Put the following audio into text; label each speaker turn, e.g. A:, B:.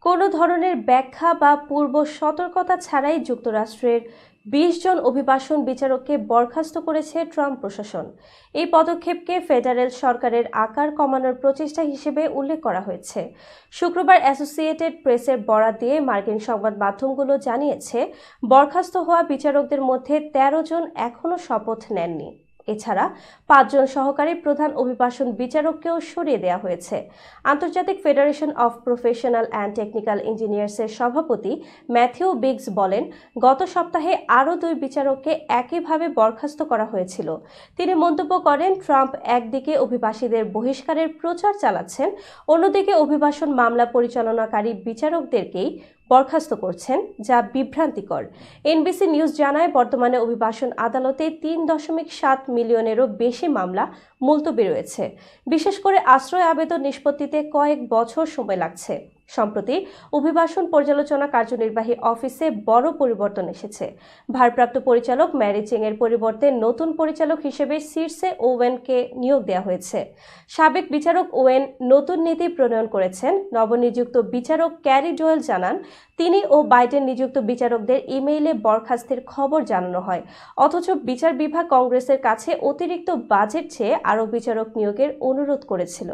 A: কোনো ধরনের ব্যাখ্যা বা পূর্ব সতর্কতা ছাড়াই যুক্তরাষ্ট্রের ২০ জন অভিবাসন বিচারককে বরখাস্ত করেছে ট্রাম্প প্রশাসন। এই পদক্ষেপকে ফেডারেল সরকারের আকার কমানোর প্রচেষ্টা হিসেবে উল্লেখ করা হয়েছে। শুক্রবার অ্যাসোসিয়েটেড প্রেসের বরাত দিয়ে মার্কিন সংবাদ মাধ্যমগুলো জানিয়েছে, বরখাস্ত হওয়া বিচারকদের মধ্যে ১৩ জন এখনও শপথ নেননি। এছাড়া ৫ জন সহকারী প্রধান অভিবাসন বিচারককেও সরিয়ে দেওয়া হয়েছে। আন্তর্জাতিক federation of professional and technical ইঞ্জিনিয়ার্সের সভাপতি ম্যাথিউ বিগস বলেন, গত সপ্তাহে আরও ২ বিচারককে একইভাবে বরখাস্ত করা হয়েছিল। তিনি মন্তব্য করেন, ট্রাম্প একদিকে অভিবাসীদের বহিষ্কারের প্রচার চালাচ্ছেন, অন্যদিকে অভিবাসন মামলা পরিচালনাকারী বিচারকদেরকেই বরখাস্ত করছেন, যা বিভ্রান্তিকর। এনবিসি নিউজ জানায়, বর্তমানে অভিবাসন আদালতে ৩.৭ মিলিয়নেরও বেশি মামলা মুলতবি রয়েছে। বিশেষ করে আশ্রয় আবেদন নিষ্পত্তিতে কয়েক বছর সময় লাগছে। সম্প্রতি অভিবাসন পর্যালোচনা কার্যনির্বাহী অফিসে বড় পরিবর্তন এসেছে। ভারপ্রাপ্ত পরিচালক ম্যারি চেং এর পরিবর্তে নতুন পরিচালক হিসেবে শীর্ষে ওয়েনকে নিয়োগ দেওয়া হয়েছে। সাবেক বিচারক ওয়েন নতুন নীতি প্রণয়ন করেছেন। নবনিযুক্ত বিচারক ক্যারি ডোয়েল জানান, তিনি ও বাইডেন নিযুক্ত বিচারকদের ইমেইলে বরখাস্তের খবর জানানো হয়, অথচ বিচার বিভাগ কংগ্রেসের কাছে অতিরিক্ত বাজেট চেয়ে আরও বিচারক নিয়োগের অনুরোধ করেছিল।